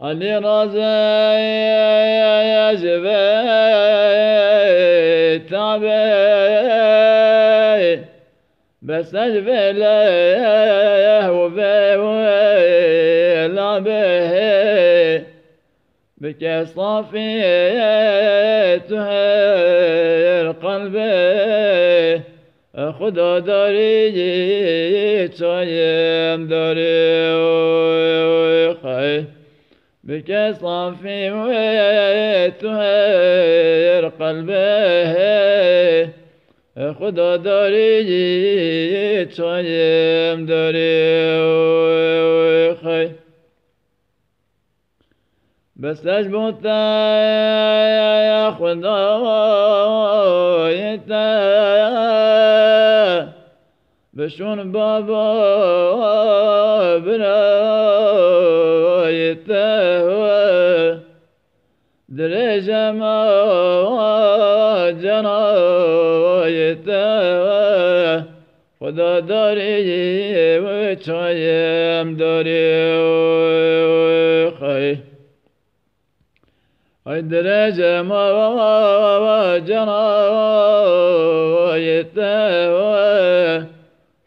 علي رازي يا جبيت تعبي بس أجبي له وبي لعبه بك صافي تهير قلبي خدا داری چایم داری خی بك صافي وتهير قلبي خدا داری چایم داری خی بس اجبوتا يا خدايتا بشون بابا برايته درجة ما جرايته خدا داري وشايم داري خي هاي درجة ما جرايته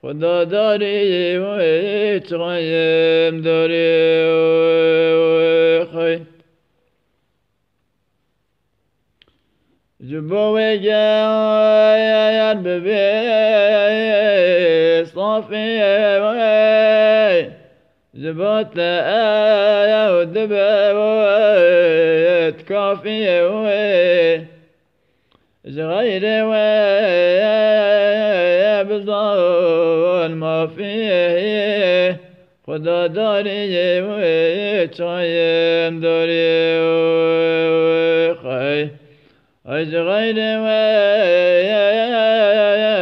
خدا داری وشايم داری خي جبوي جاير ببي صافي جبوت آية ودبوت كافي غير بظن ما فيه خدا داري وشايم داري خي غير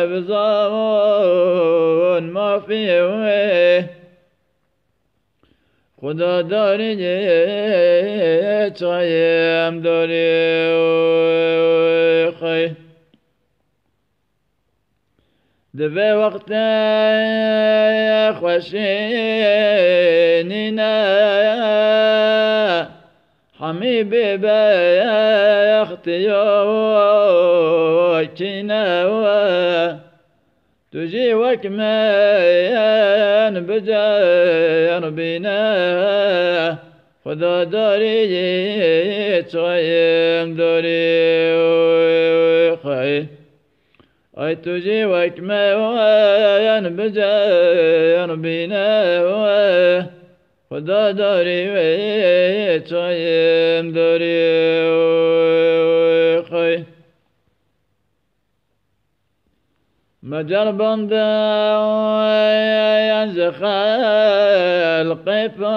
بظن ما فيه خدا داري وشايم داري خي دبي وقت خوشينينا حميبي بيختيوكينا تجي وكمان بجار بينا خدا داري شايم داري خي أي تجي وكمان بجار بينا خدا داري وشايم داري خي مجر بندا ينزخ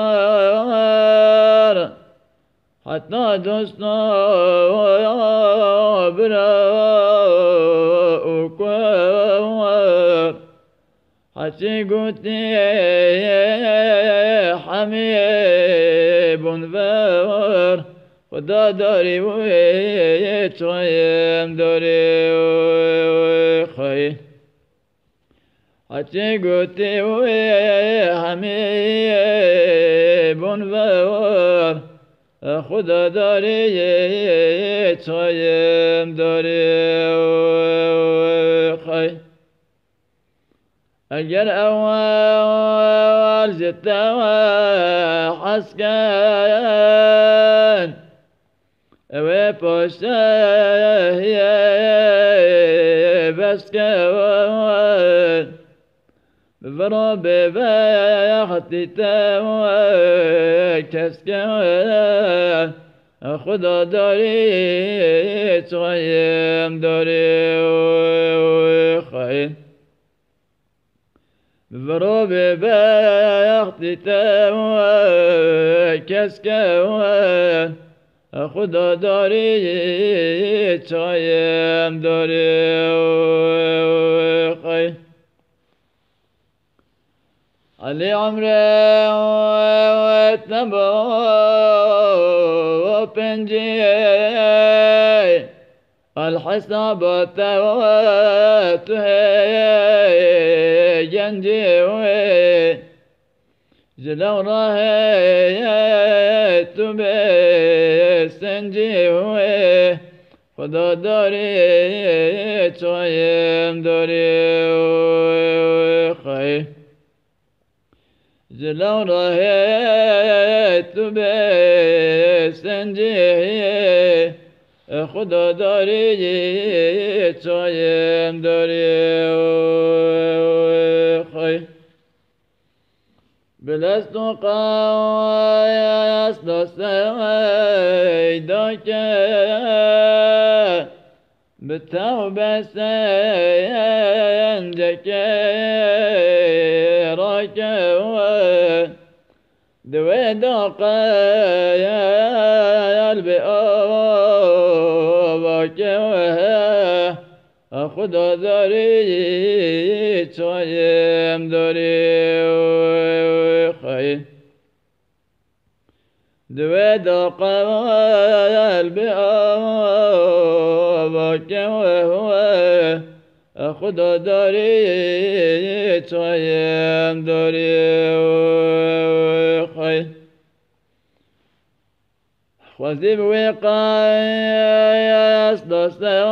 القفار حتى دوسنا براء وكوار حتى قلتي حميب فار خدا داري وشايم داري خي حتى قلتي حميب فار خدا داري شايم داري خي اگر اول زتا حسكن اوه پاشته بسكن بفرا ببختی تو کسکن خدا داری شايم داری خیر بفرا ببختی تو کسکن خدا داری شايم داری خیر علي عمره وتنبو وبنجي الحساب تواتهي جنجي جلو راهي تو به سنجی هوی خدا داری چایم داری خی جلو راه تو به سنجی خدا داری چایم داری خی بلست و قایست دسته که به توبه سنجک را که دوی قلب آبا که خدا داری چایم داری خی دوی قلب آبا که خدا داری چایم داری خی خوزی بوی قایست دسته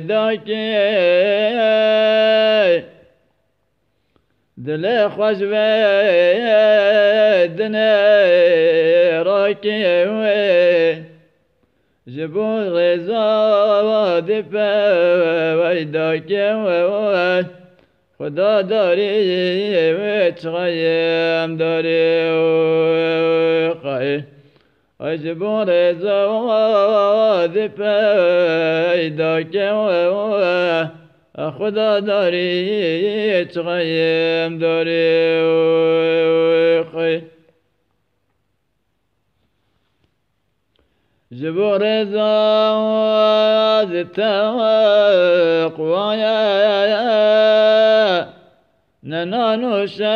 داکی دل خوش دنه راکی جبو رضا دفه داکی خدا داری چایم داری خی اجبو رضا پیدا که خدا داری چایم داری خی جبو رضا تقوایا ننانو شاکر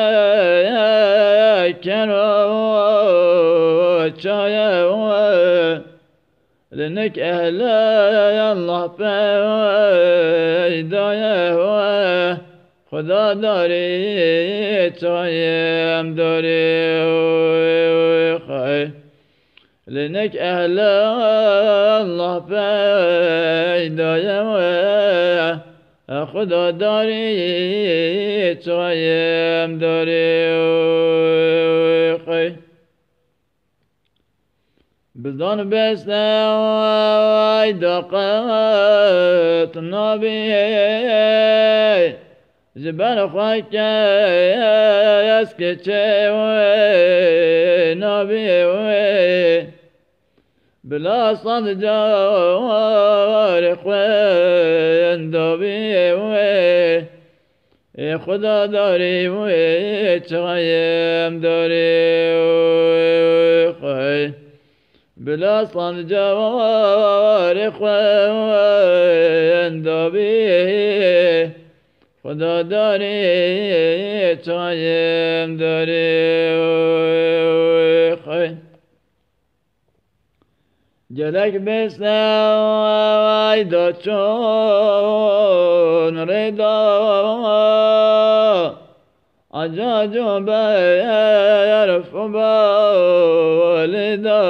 چایا لنك أهل الله فايدايا خدا داري چایم داري خي لنك أهل الله فايدايا خدا داری چایم داری خی بدان بستای دقت نبی جبر خاک اسک چه نبی بلا صد جار خوین دبی خدا داری چایم داری خی بلا صد جار خوین دبی خدا داری چایم داری خی جلک بستای دا چون ردا عجاجو بیرف بالدا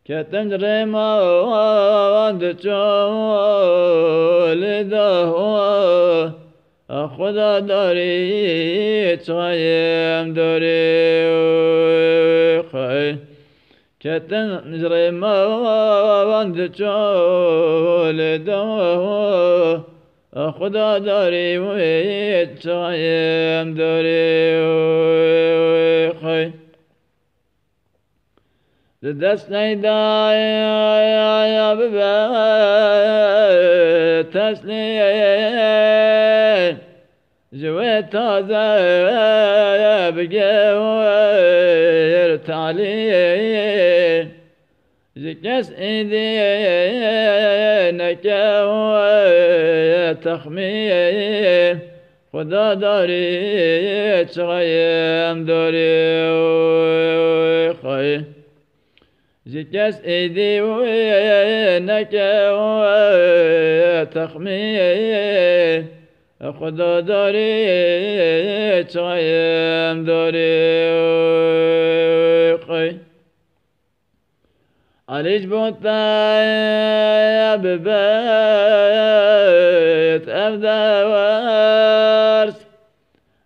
که تنجر ماند چولدا خدا داری چایم داری خی که تنجر ماند چولدا خدا داری چایم داری خی دست نیدای ببر تسلیم جوی تازه بگیر تعلیم جکس ایدی نکه تخمیم خدا داری چایم داری خی جکس ایدی نکه تخمیم خدا داری چایم داری خی علیج بوتا ببیت افدورس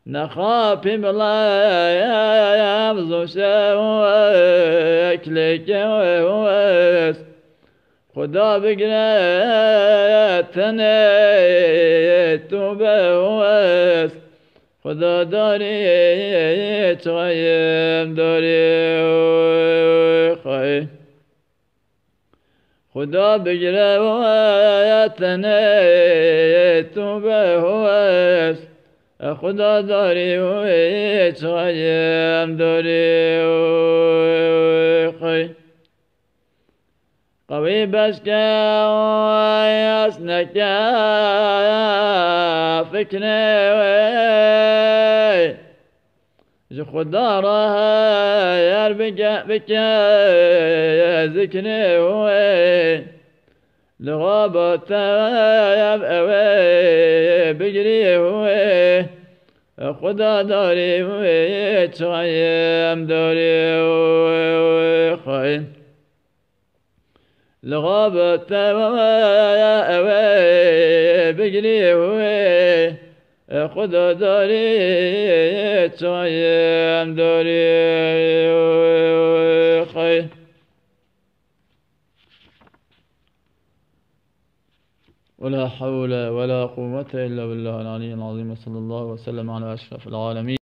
نخافي بلا يبزوش ويكلك ويوس خدا بقراتني توبوس خدا داري تغيم داري خي خدا بقراتني توبوس خدا داری و چایم داری و خی قوی بس که از نکه فکر وی خدا را هر بکه ذکر وی لغابت بگری وی خدا داری وی چایم داری وی خی لغابت بگری وی خدا داری چایم داری وی خی ولا حول ولا قوة إلا بالله العلي العظيم. صلى الله وسلم على أشرف العالمين.